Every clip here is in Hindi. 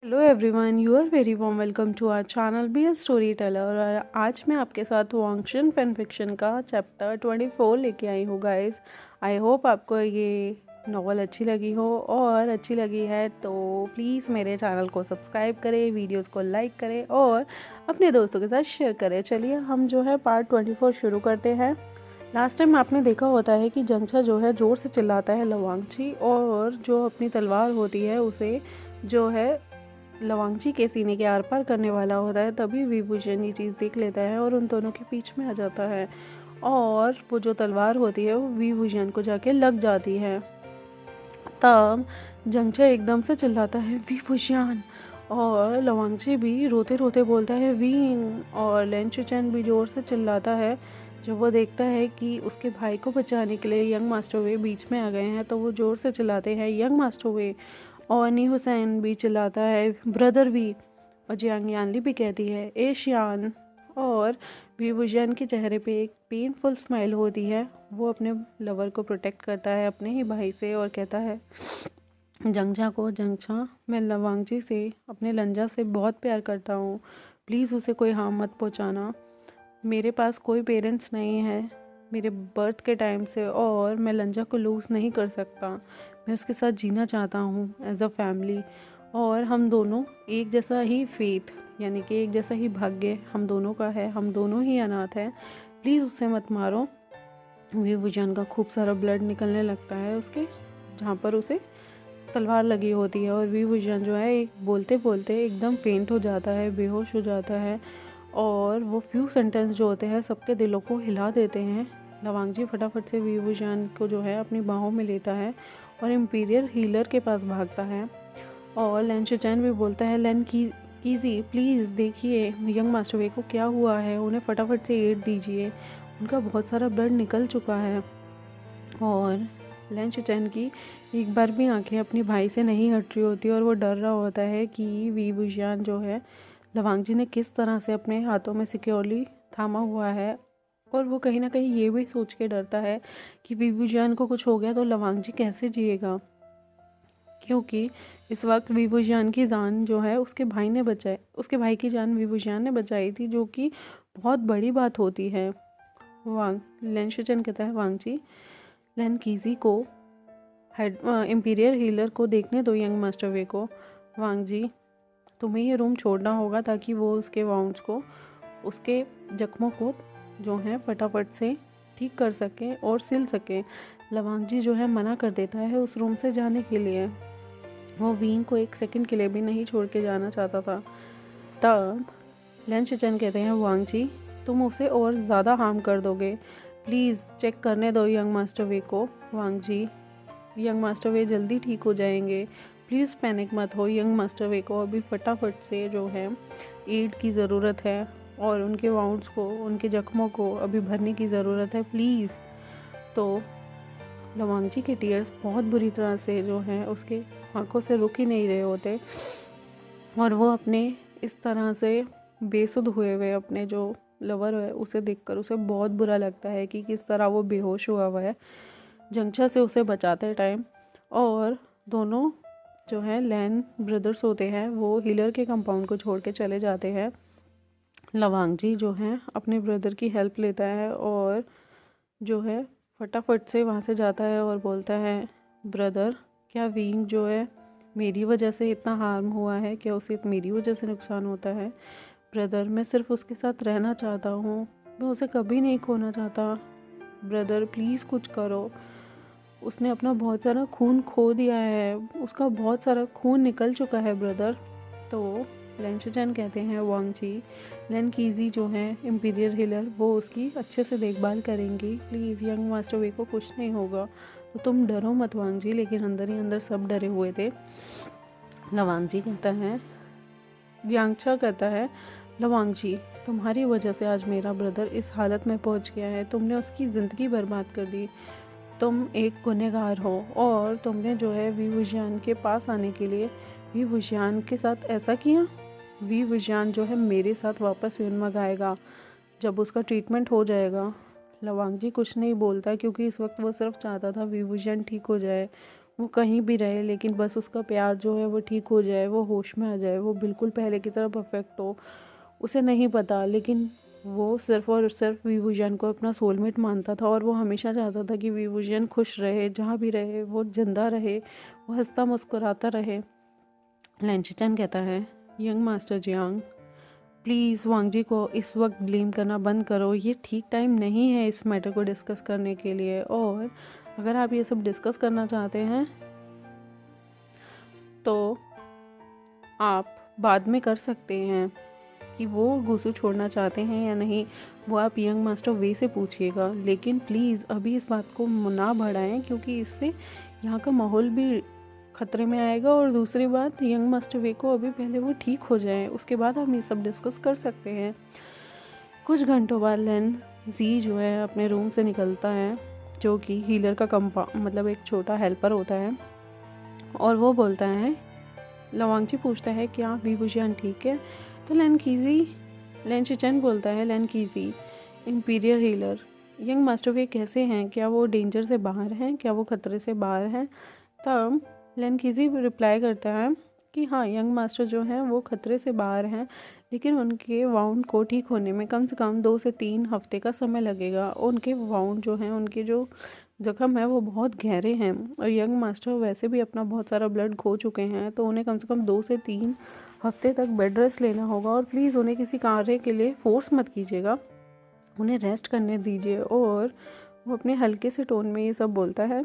Hello everyone, you are very warm welcome to our channel be a storyteller. और आज मैं आपके साथ वांगशन फैन फिक्शन का चैप्टर 24 लेके आई हूँ गाइस। आई होप आपको ये नॉवल अच्छी लगी हो, और अच्छी लगी है तो प्लीज़ मेरे चैनल को सब्सक्राइब करें, वीडियोस को लाइक करें और अपने दोस्तों के साथ शेयर करें। चलिए हम जो है पार्ट 24 शुरू करते हैं। लास्ट टाइम आपने देखा होता है कि जंगछा जो है ज़ोर से चिल्लाता है लवांगची, और जो अपनी तलवार होती है उसे जो है लवांगची के सीने के आर पार करने वाला होता है। तभी विभूषण ये चीज़ देख लेता है और उन दोनों के बीच में आ जाता है, और वो जो तलवार होती है वो विभूषण को जाके लग जाती है। तब जंगछा एकदम से चिल्लाता है विभूषण, और लवांगची भी रोते रोते बोलता है वीन, और लेंचुचैन भी जोर से चिल्लाता है। जब वो देखता है कि उसके भाई को बचाने के लिए यंग मास्टर वे बीच में आ गए हैं तो वो जोर से चिल्लाते हैं यंग मास्टर वे, और नी हुसैन भी चिल्लाता है ब्रदर वी, और जियांग यानली भी कहती है एशियान। और विभूषण के चेहरे पे एक पेनफुल स्माइल होती है। वो अपने लवर को प्रोटेक्ट करता है अपने ही भाई से, और कहता है जंगछा मैं लवांगची से, अपने लंजा से बहुत प्यार करता हूँ, प्लीज़ उसे कोई हार्म मत पहुँचाना। मेरे पास कोई पेरेंट्स नहीं है मेरे बर्थ के टाइम से, और मैं लंजा को लूज़ नहीं कर सकता। मैं उसके साथ जीना चाहता हूँ एज अ फैमिली, और हम दोनों एक जैसा ही फेथ यानी कि एक जैसा ही भाग्य हम दोनों का है, हम दोनों ही अनाथ हैं, प्लीज़ उससे मत मारो। विभूषण का खूब सारा ब्लड निकलने लगता है उसके जहाँ पर उसे तलवार लगी होती है, और विभूषण जो है बोलते बोलते एकदम फेंट हो जाता है, बेहोश हो जाता है। और वो फ्यू सेंटेंस जो होते हैं सबके दिलों को हिला देते हैं। लवांगजी फटाफट से विभूषण को जो है अपनी बाहों में लेता है और इम्पीरियल हीलर के पास भागता है। और लेंचुचैन भी बोलता है लेन कीजी प्लीज़ देखिए यंग मास्टर वे को क्या हुआ है, उन्हें फटाफट से एड दीजिए, उनका बहुत सारा ब्लड निकल चुका है। और लेंचुचैन की एक बार भी आंखें अपनी भाई से नहीं हट रही होती, और वो डर रहा होता है कि विभूषण जो है लवांगजी ने किस तरह से अपने हाथों में सिक्योरली थामा हुआ है। और वो कहीं ना कहीं ये भी सोच के डरता है कि विभूषण को कुछ हो गया तो लवांगजी कैसे जिएगा, क्योंकि इस वक्त विभूषण की जान जो है उसके भाई ने बचाई, उसके भाई की जान विभूषण ने बचाई थी, जो कि बहुत बड़ी बात होती है। लेंशुचन कहता है वांगजी लेन कीजी को इम्पीरियल हीलर को देखने दो यंग मास्टर वे को। वांगजी तुम्हें ये रूम छोड़ना होगा ताकि वो उसके वाउंड्स को, उसके जख्मों को जो है फटाफट से ठीक कर सके और सिल सके। लवांगजी जो है मना कर देता है उस रूम से जाने के लिए। वो वीन को एक सेकंड के लिए भी नहीं छोड़ के जाना चाहता था। तब लेंचुचन कहते हैं वांगजी तुम उसे और ज़्यादा हार्म कर दोगे, प्लीज़ चेक करने दो यंग मास्टर वे को। वांगजी यंग मास्टर वे जल्दी ठीक हो जाएंगे, प्लीज़ पैनिक मत हो। यंग मास्टर वे को अभी फटाफट से जो है एड की ज़रूरत है, और उनके वाउंड्स को, उनके जख्मों को अभी भरने की ज़रूरत है, प्लीज़। तो लवांगजी के टीयर्स बहुत बुरी तरह से जो है उसके आंखों से रुक ही नहीं रहे होते, और वो अपने इस तरह से बेसुध हुए हुए अपने जो लवर है उसे देखकर उसे बहुत बुरा लगता है कि किस तरह वो बेहोश हुआ है जंगछा से उसे बचाते टाइम। और दोनों जो है लैन ब्रदर्स होते हैं वो हीलर के कंपाउंड को छोड़ के चले जाते हैं। लवांगजी जो है अपने ब्रदर की हेल्प लेता है और जो है फटाफट से वहाँ से जाता है और बोलता है ब्रदर क्या वींग जो है मेरी वजह से इतना हार्म हुआ है, क्या उसे मेरी वजह से नुकसान होता है? ब्रदर मैं सिर्फ उसके साथ रहना चाहता हूँ, मैं उसे कभी नहीं खोना चाहता। ब्रदर प्लीज़ कुछ करो, उसने अपना बहुत सारा खून खो दिया है, उसका बहुत सारा खून निकल चुका है ब्रदर। तो लेंचुचैन कहते हैं वांगजी लेन कीजी जो है इम्पीरियल हीलर वो उसकी अच्छे से देखभाल करेंगी, प्लीज़ यंग मास्टर वे को कुछ नहीं होगा, तो तुम डरो मत वांगजी। लेकिन अंदर ही अंदर सब डरे हुए थे। लवांगजी कहता है यांगछा कहता है लवांगजी तुम्हारी वजह से आज मेरा ब्रदर इस हालत में पहुंच गया है, तुमने उसकी ज़िंदगी बर्बाद कर दी, तुम एक गुनहगार हो, और तुमने जो है विभूषण के पास आने के लिए विभूषण के साथ ऐसा किया। विभूषण जो है मेरे साथ वापस यूनमग आएगा जब उसका ट्रीटमेंट हो जाएगा। लवांगजी कुछ नहीं बोलता क्योंकि इस वक्त वो सिर्फ चाहता था विभूषण ठीक हो जाए। वो कहीं भी रहे, लेकिन बस उसका प्यार जो है वो ठीक हो जाए, वो होश में आ जाए, वो बिल्कुल पहले की तरह परफेक्ट हो। उसे नहीं पता, लेकिन वो सिर्फ़ और सिर्फ विभूषण को अपना सोलमेट मानता था और वो हमेशा चाहता था कि विभूषण खुश रहे, जहाँ भी रहे वो जिंदा रहे, वो हंसता मुस्कुराता रहे। लेंशिचन कहता है, यंग मास्टर जियांग, प्लीज़ वांग जी को इस वक्त ब्लेम करना बंद करो, ये ठीक टाइम नहीं है इस मैटर को डिस्कस करने के लिए, और अगर आप ये सब डिस्कस करना चाहते हैं तो आप बाद में कर सकते हैं। कि वो गुसू छोड़ना चाहते हैं या नहीं, वो आप यंग मास्टर वे से पूछिएगा, लेकिन प्लीज़ अभी इस बात को ना बढ़ाएं, क्योंकि इससे यहाँ का माहौल भी ख़तरे में आएगा। और दूसरी बात, यंग मास्टर वे को अभी पहले वो ठीक हो जाए, उसके बाद हम ये सब डिस्कस कर सकते हैं। कुछ घंटों बाद लेन जी जो है अपने रूम से निकलता है, जो कि हीलर का मतलब एक छोटा हेल्पर होता है, और वो बोलता है, लवांगची पूछता है क्या विभूषण ठीक है, तो लेंशिचन बोलता है, लेन कीजी इंपीरियर हीलर, यंग मास्टर वे कैसे हैं, क्या वो डेंजर से बाहर हैं, क्या वो खतरे से बाहर हैं। तब लेन कीजी रिप्लाई करता है कि हाँ, यंग मास्टर जो हैं वो खतरे से बाहर हैं, लेकिन उनके वाउंड को ठीक होने में कम से कम 2 से 3 हफ्ते का समय लगेगा। उनके वाउंड जो हैं, उनके जो जख्म है वो बहुत गहरे हैं, और यंग मास्टर वैसे भी अपना बहुत सारा ब्लड खो चुके हैं, तो उन्हें कम से कम 2 से 3 हफ्ते तक बेड रेस्ट लेना होगा। और प्लीज़ उन्हें किसी कार्य के लिए फोर्स मत कीजिएगा, उन्हें रेस्ट करने दीजिए। और वो अपने हल्के से टोन में ये सब बोलता है।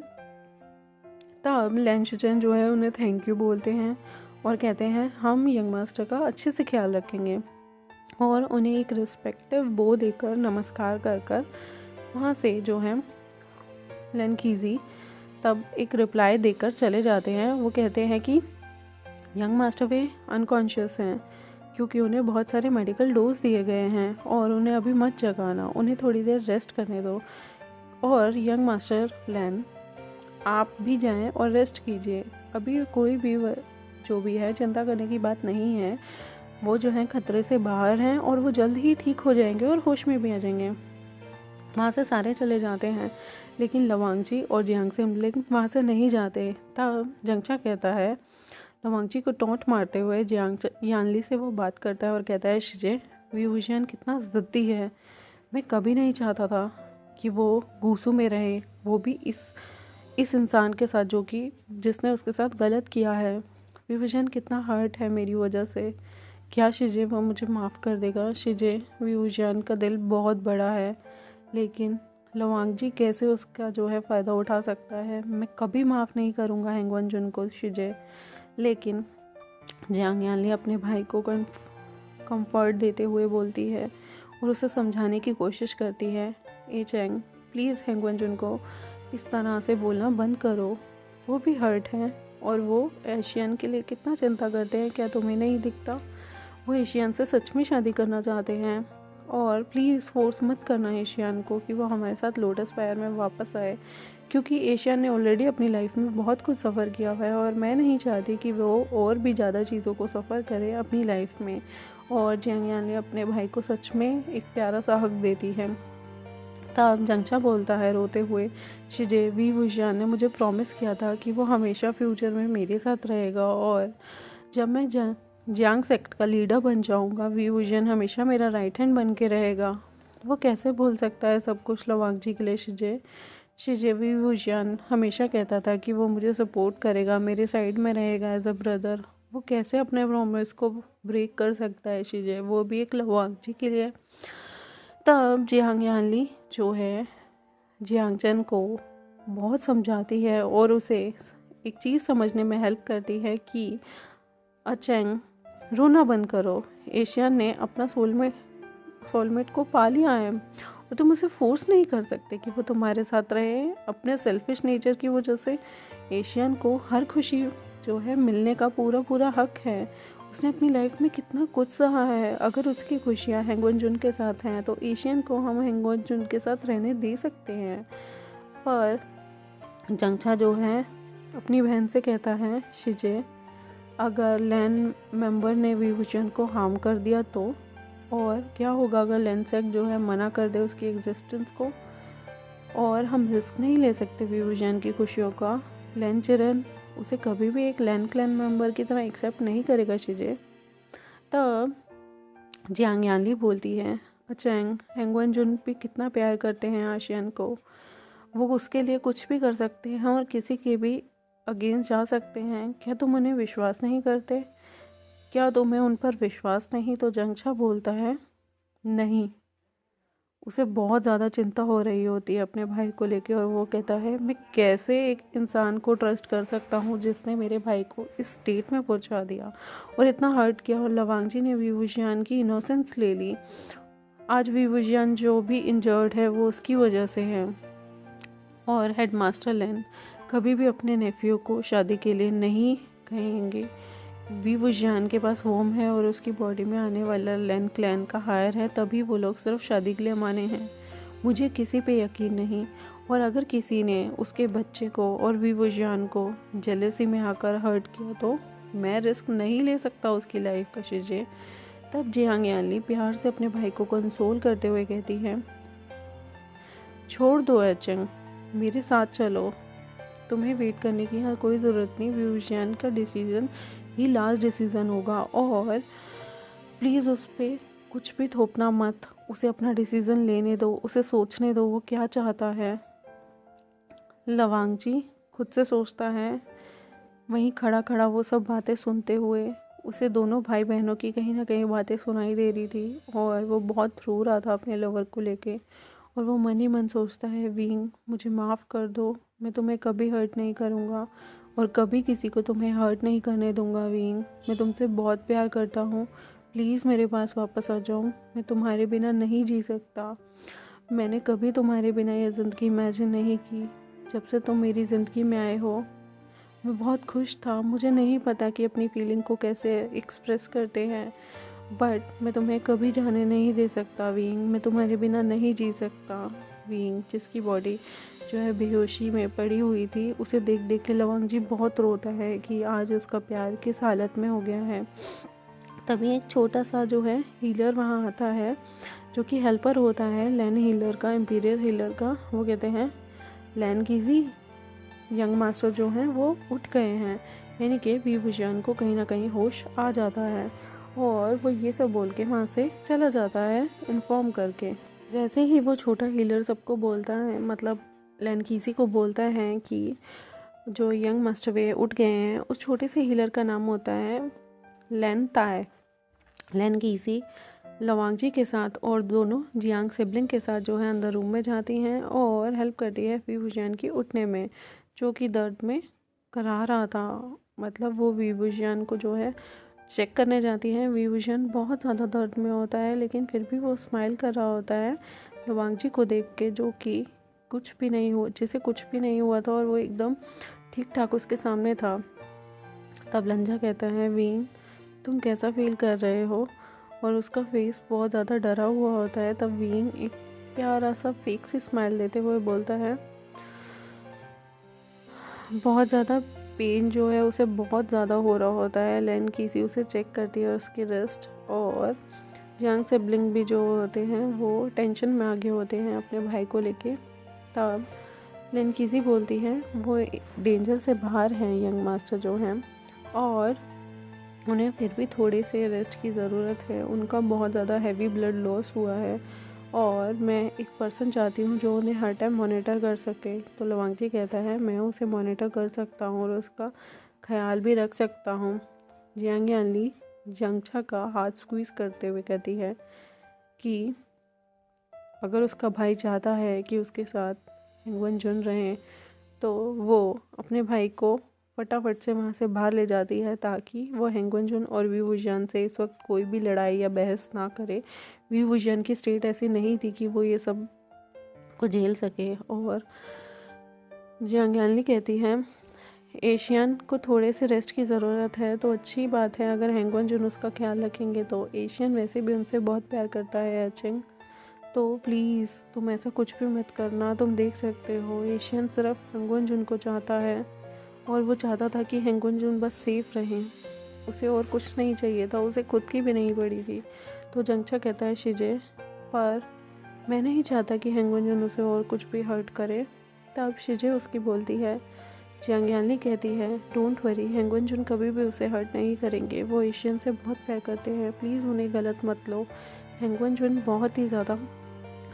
तब लेंशिचन जो है उन्हें थैंक यू बोलते हैं और कहते हैं, हम यंग मास्टर का अच्छे से ख्याल रखेंगे, और उन्हें एक रिस्पेक्टिव बो देकर नमस्कार कर वहाँ से जो है लेन कीजी तब एक रिप्लाई देकर चले जाते हैं। वो कहते हैं कि यंग मास्टर वे अनकॉन्शियस हैं, क्योंकि उन्हें बहुत सारे मेडिकल डोज दिए गए हैं, और उन्हें अभी मत जगाना, उन्हें थोड़ी देर रेस्ट करने दो। और यंग मास्टर लेन, आप भी जाएं और रेस्ट कीजिए, अभी कोई भी जो भी है चिंता करने की बात नहीं है, वो जो है खतरे से बाहर हैं, और वो जल्द ही ठीक हो जाएंगे और होश में भी आ जाएंगे। वहाँ से सारे चले जाते हैं, लेकिन लवांगची और जियांग सिमलिंग वहाँ से नहीं जाते। तब जंगचा कहता है, लवांगची को टोंट मारते हुए यानली से वो बात करता है और कहता है, शिजे, विभूषण कितना ज़िद्दी है, मैं कभी नहीं चाहता था कि वो गुसू में रहे, वो भी इस इंसान के साथ जो कि जिसने उसके साथ गलत किया है। विभूषण कितना हर्ट है मेरी वजह से, क्या शिजे वो मुझे माफ़ कर देगा। शिजे, विभूषण का दिल बहुत बड़ा है, लेकिन लवांगजी कैसे उसका जो है फ़ायदा उठा सकता है, मैं कभी माफ़ नहीं करूँगा हैंगवनजुन को शिजे। लेकिन जियांग यानली अपने भाई को कंफर्ट देते हुए बोलती है और उसे समझाने की कोशिश करती है, ए चैंग, प्लीज़ हैंगवनजुन को इस तरह से बोलना बंद करो, वो भी हर्ट हैं, और वो एशियन के लिए कितना चिंता करते हैं, क्या तुम्हें नहीं दिखता। वो एशियन से सच में शादी करना चाहते हैं, और प्लीज़ फोर्स मत करना एशियन को कि वो हमारे साथ लोटस फायर में वापस आए, क्योंकि एशियन ने ऑलरेडी अपनी लाइफ में बहुत कुछ सफ़र किया हुआ है, और मैं नहीं चाहती कि वो और भी ज़्यादा चीज़ों को सफ़र करे अपनी लाइफ में। और जियांग यानली अपने भाई को सच में एक प्यारा सा हक देती है। तब जंगचा बोलता है रोते हुए, शिजे, विभूषण ने मुझे प्रॉमिस किया था कि वो हमेशा फ्यूचर में मेरे साथ रहेगा, और जब मैं जियांग सेक्ट का लीडर बन जाऊंगा, विभूषण हमेशा मेरा राइट हैंड बन के रहेगा। वो कैसे भूल सकता है सब कुछ लवांगजी के लिए। शिजे, विभूषण हमेशा कहता था कि वो मुझे सपोर्ट करेगा, मेरे साइड में रहेगा एज अ ब्रदर। वो कैसे अपने प्रॉमिस को ब्रेक कर सकता है शिजे, वो भी एक लवांगजी के लिए। तब जियांग यानली जो है जियांगचन को बहुत समझाती है और उसे एक चीज़ समझने में हेल्प करती है कि अचेंग, रोना बंद करो, एशियन ने अपना सोलमेट को पा लिया है, और तुम उसे फोर्स नहीं कर सकते कि वो तुम्हारे साथ रहे। अपने सेल्फिश नेचर की वजह से एशियन को हर खुशी जो है मिलने का पूरा हक है। उसने अपनी लाइफ में कितना कुछ सहा है, अगर उसकी खुशियाँ हैंगवनजुन के साथ हैं तो एशियन को हम हैंगवनजुन के साथ रहने दे सकते हैं। पर जंगचा जो है अपनी बहन से कहता है, शिजे, अगर लैन मेंबर ने विभूषण को हार्म कर दिया तो, और क्या होगा अगर लैंसेक जो है मना कर दे उसकी एग्जिस्टेंस को, और हम रिस्क नहीं ले सकते विभूषण की खुशियों का। लैन चिरन उसे कभी भी एक लैन क्लैन मेंबर की तरह एक्सेप्ट नहीं करेगा शिजे। तब जियांग यानली बोलती है, अचेंग हैंगवन जुन भी कितना प्यार करते हैं आशियन को, वो उसके लिए कुछ भी कर सकते हैं और किसी के भी अगेंस्ट जा सकते हैं। क्या तुम उन्हें विश्वास नहीं करते? क्या तुम्हें उन पर विश्वास नहीं? तो जंगछा बोलता है, नहीं। उसे बहुत ज़्यादा चिंता हो रही होती है अपने भाई को लेके और वो कहता है, मैं कैसे एक इंसान को ट्रस्ट कर सकता हूँ जिसने मेरे भाई को इस स्टेट में पहुँचा दिया और इतना हर्ट किया। और लवांगजी ने वी वुजियान की इनोसेंस ले ली। आज वी वुजियान जो भी इंजर्ड है वो उसकी वजह से है। और हेडमास्टर लैन कभी भी अपने नेफ्यू को शादी के लिए नहीं कहेंगे। वी वुजियान के पास होम है और उसकी बॉडी में आने वाला लैन क्लैन का हायर है, तभी वो लोग सिर्फ शादी के लिए माने हैं। मुझे किसी पे यकीन नहीं, और अगर किसी ने उसके बच्चे को और वी वुजियान को जेलेसी में आकर हर्ट किया तो मैं रिस्क नहीं ले सकता उसकी लाइफ का शिजे। तब जियांग यानली प्यार से अपने भाई को कंसोल करते हुए कहती है, छोड़ दो एचेंग, मेरे साथ चलो, तुम्हें वेट करने की यहाँ कोई ज़रूरत नहीं। वी वुजियान का डिसीज़न ही लास्ट डिसीज़न होगा और प्लीज़ उस पर कुछ भी थोपना मत, उसे अपना डिसीज़न लेने दो, उसे सोचने दो वो क्या चाहता है। लवांगजी खुद से सोचता है, वहीं खड़ा खड़ा वो सब बातें सुनते हुए उसे दोनों भाई बहनों की कहीं ना कहीं बातें सुनाई दे रही थी और वो बहुत रो रहा था अपने लवर को लेके। और वो मन ही मन सोचता है, विंग मुझे माफ़ कर दो, मैं तुम्हें कभी हर्ट नहीं करूँगा और कभी किसी को तुम्हें हर्ट नहीं करने दूँगा। विंग मैं तुमसे बहुत प्यार करता हूँ, प्लीज़ मेरे पास वापस आ जाओ, मैं तुम्हारे बिना नहीं जी सकता। मैंने कभी तुम्हारे बिना ये ज़िंदगी इमेजिन नहीं की। जब से तुम मेरी ज़िंदगी में आए हो मैं बहुत खुश था। मुझे नहीं पता कि अपनी फीलिंग को कैसे एक्सप्रेस करते हैं, बट मैं तुम्हें कभी जाने नहीं दे सकता विंग, मैं तुम्हारे बिना नहीं जी सकता। विंग जिसकी बॉडी जो है बेहोशी में पड़ी हुई थी, उसे देख देख के लवांगजी बहुत रोता है कि आज उसका प्यार किस हालत में हो गया है। तभी एक छोटा सा जो है हीलर वहाँ आता है, जो कि हेल्पर होता है लैन हीलर का, इम्पीरियल हीलर का। वो कहते हैं, लैन कीजी, यंग मास्टर जो हैं वो उठ गए हैं, यानी कि वी वुजियान को कहीं ना कहीं होश आ जाता है और वो ये सब बोल के वहाँ से चला जाता है इन्फॉर्म करके। जैसे ही वो छोटा हीलर सबको बोलता है, मतलब लैन कीजी को बोलता है कि जो यंग मास्टर वे उठ गए हैं, उस छोटे से हीलर का नाम होता है लैन ताए। लैन कीजी लवांगजी के साथ और दोनों जियांग सिबलिंग के साथ जो है अंदर रूम में जाती हैं और हेल्प करती है वी वुजियान की उठने में, जो कि दर्द में करा रहा था। मतलब वो वी वुजियान को जो है चेक करने जाती है। वी वुजियान बहुत ज़्यादा दर्द में होता है, लेकिन फिर भी वो स्माइल कर रहा होता है लवांगजी को देख के, जो कि कुछ भी नहीं हुआ, जिसे कुछ भी नहीं हुआ था और वो एकदम ठीक ठाक उसके सामने था। तब लंजा कहता है, वीन तुम कैसा फील कर रहे हो? और उसका फेस बहुत ज़्यादा डरा हुआ होता है। तब वीन एक प्यारा सा फेक सी स्माइल देते हुए बोलता है, बहुत ज़्यादा पेन जो है उसे बहुत ज़्यादा हो रहा होता है। लैन कीसी उसे चेक करती है उसकी रिस्ट, और जियांग सिबलिंग भी जो होते हैं वो टेंशन में आगे होते हैं अपने भाई को लेके। तब लैन कीसी बोलती है वो डेंजर से बाहर हैं यंग मास्टर जो हैं, और उन्हें फिर भी थोड़ी से रेस्ट की ज़रूरत है। उनका बहुत ज़्यादा हैवी ब्लड लॉस हुआ है और मैं एक पर्सन चाहती हूँ जो उन्हें हर टाइम मॉनिटर कर सके। तो लवांगजी कहता है, मैं उसे मॉनिटर कर सकता हूँ और उसका ख्याल भी रख सकता हूँ। जियांग यानली जंगछा का हाथ स्क्वीज़ करते हुए कहती है कि अगर उसका भाई चाहता है कि उसके साथ हैंगवन जुन रहें तो वो अपने भाई को फटाफट से वहाँ से बाहर ले जाती है, ताकि वो हैंगवन जुन और वी वुजियान से इस वक्त कोई भी लड़ाई या बहस ना करे। वी वुजियान की स्टेट ऐसी नहीं थी कि वो ये सब को झेल सके। और जियांग यानली कहती है, एशियन को थोड़े से रेस्ट की ज़रूरत है तो अच्छी बात है, अगर हैंगवन जुन उसका ख्याल रखेंगे तो। एशियन वैसे भी उनसे बहुत प्यार करता है एचिंग, तो प्लीज़ तुम ऐसा कुछ भी मत करना। तुम देख सकते हो एशियन सिर्फ हैंगवन जुन को चाहता है और वो चाहता था कि हैंगवन जुन बस सेफ़ रहें, उसे और कुछ नहीं चाहिए था, उसे खुद की भी नहीं पड़ी थी। तो जंगछा कहता है, शिजे पर मैं नहीं चाहता कि हैंगवन जुन उसे और कुछ भी हर्ट करे। तब शिजे उसकी बोलती है जियांगयानली कहती है डोंट वरी, हैंगवन जुन कभी भी उसे हर्ट नहीं करेंगे, वो एशियन से बहुत प्यार करते हैं, प्लीज़ उन्हें गलत मत लो। हैंगवन जुन बहुत ही ज़्यादा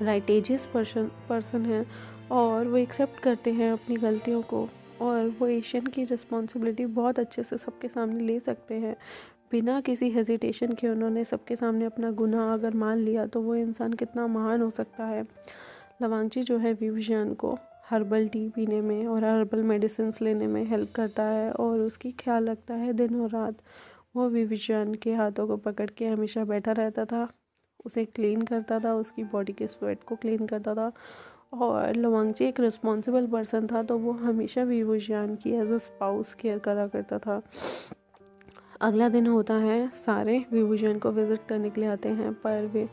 राइटेजियस पर्सन है और वो एक्सेप्ट करते हैं अपनी गलतियों को, और वो एशियन की रिस्पॉन्सिबिलिटी बहुत अच्छे से सबके सामने ले सकते हैं। बिना किसी हेजिटेशन के उन्होंने सबके सामने अपना गुनाह अगर मान लिया तो वो इंसान कितना महान हो सकता है। लवांगजी जो है विवजियान को हर्बल टी पीने में और हर्बल मेडिसिन्स लेने में हेल्प करता है और उसकी ख्याल रखता है दिन और रात। वो विवजियान के हाथों को पकड़ के हमेशा बैठा रहता था, उसे क्लीन करता था, उसकी बॉडी के स्वेट को क्लीन करता था। और लवांगजी एक रिस्पॉन्सिबल पर्सन था, तो वो हमेशा विवजियान की एज अ स्पाउस केयर करा करता था। अगला दिन होता है, सारे विवजियान को विज़िट करने के लिए आते हैं, पर वे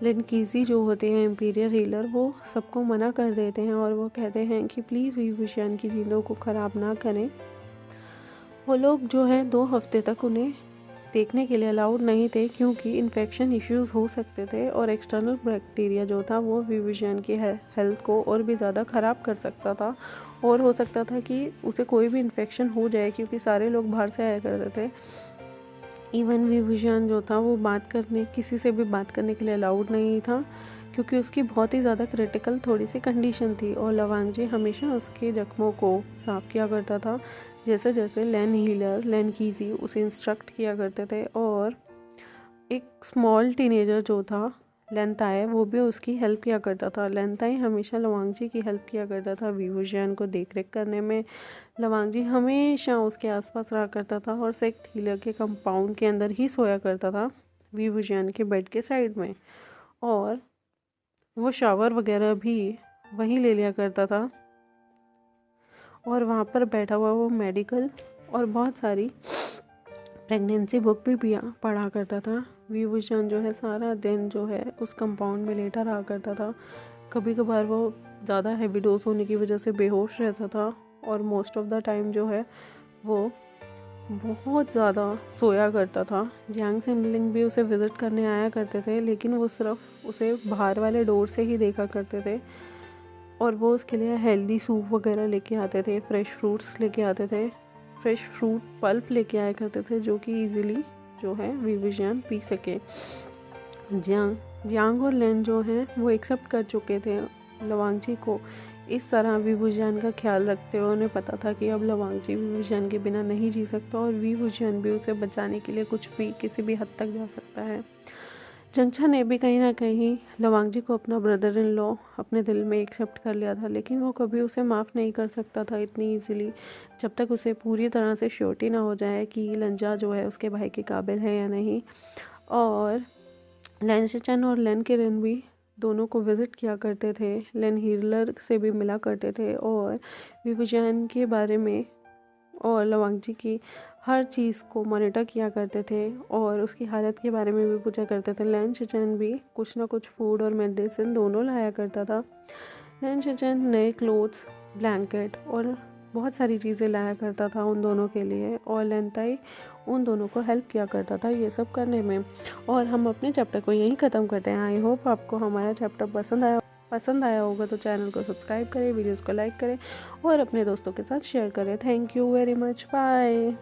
लिनकीजी जो होते हैं इम्पीरियल हीलर, वो सबको मना कर देते हैं और वो कहते हैं कि प्लीज़ विवजियान की नींदों को ख़राब ना करें। वो लोग जो हैं 2 हफ्ते तक उन्हें देखने के लिए अलाउड नहीं थे, क्योंकि इन्फेक्शन इश्यूज़ हो सकते थे और एक्सटर्नल बैक्टीरिया जो था वो विवजियान की हेल्थ को और भी ज़्यादा ख़राब कर सकता था, और हो सकता था कि उसे कोई भी इन्फेक्शन हो जाए, क्योंकि सारे लोग बाहर से आया करते थे। इवन विवजियान जो था वो किसी से भी बात करने के लिए अलाउड नहीं था, क्योंकि उसकी बहुत ही ज़्यादा क्रिटिकल थोड़ी सी कंडीशन थी। और लवांगजी हमेशा उसके जख्मों को साफ़ किया करता था, जैसे जैसे लिनकीजी उसे इंस्ट्रक्ट किया करते थे। और एक स्मॉल टीनेजर जो था लेनताई, वो भी उसकी हेल्प किया करता था। लेनताई हमेशा लवांगजी की हेल्प किया करता था विवजियान को देख रेख करने में। लवांगजी हमेशा उसके आसपास रहा करता था और सेक्ट हीलर के कंपाउंड के अंदर ही सोया करता था, विवजियान के बेड के साइड में, और वो शावर वगैरह भी वहीं ले लिया करता था। और वहाँ पर बैठा हुआ वो मेडिकल और बहुत सारी प्रेगनेंसी बुक भी पढ़ा करता था। विवजियान जो है सारा दिन जो है उस कंपाउंड में लेटा रहा करता था। कभी कभार वो ज़्यादा हैवी डोज होने की वजह से बेहोश रहता था, और मोस्ट ऑफ द टाइम जो है वो बहुत ज़्यादा सोया करता था। जियांग सिमलिंग भी उसे विज़िट करने आया करते थे, लेकिन वो सिर्फ उसे बाहर वाले डोर से ही देखा करते थे, और वो उसके लिए हेल्दी सूप वगैरह लेके आते थे, फ्रेश फ्रूट्स लेके आते थे, फ्रेश फ्रूट पल्प लेके आया करते थे, जो कि इजीली जो है विवजियान पी सके। जियांग और लेन जो हैं वो एक्सेप्ट कर चुके थे लवांगजी को। इस तरह विवजियान का ख्याल रखते हुए उन्हें पता था कि अब लवांगजी विवजियान के बिना नहीं जी सकता, और विवजियान भी उसे बचाने के लिए कुछ भी किसी भी हद तक जा सकता है। जंगछा ने भी कहीं ना कहीं लवांगजी को अपना ब्रदर इन लॉ अपने दिल में एक्सेप्ट कर लिया था, लेकिन वो कभी उसे माफ़ नहीं कर सकता था इतनी इजीली, जब तक उसे पूरी तरह से श्योरिटी ना हो जाए कि लंजा जो है उसके भाई के काबिल है या नहीं। और लेन शिचन और लेन किरण भी दोनों को विज़िट किया करते थे, लेन हीलर से भी मिला करते थे, और विवजियान के बारे में और लवांगजी की हर चीज़ को मॉनिटर किया करते थे, और उसकी हालत के बारे में भी पूछा करते थे। लेन शिचन भी कुछ ना कुछ फूड और मेडिसिन दोनों लाया करता था। लेन शिचन नए क्लोथ्स, ब्लैंकेट और बहुत सारी चीज़ें लाया करता था उन दोनों के लिए, और लेनताई उन दोनों को हेल्प किया करता था ये सब करने में। और हम अपने चैप्टर को यहीं ख़त्म करते हैं। आई होप आपको हमारा चैप्टर पसंद आया होगा, तो चैनल को सब्सक्राइब करें, वीडियोज़ को लाइक करें और अपने दोस्तों के साथ शेयर करें। Thank you very much, bye.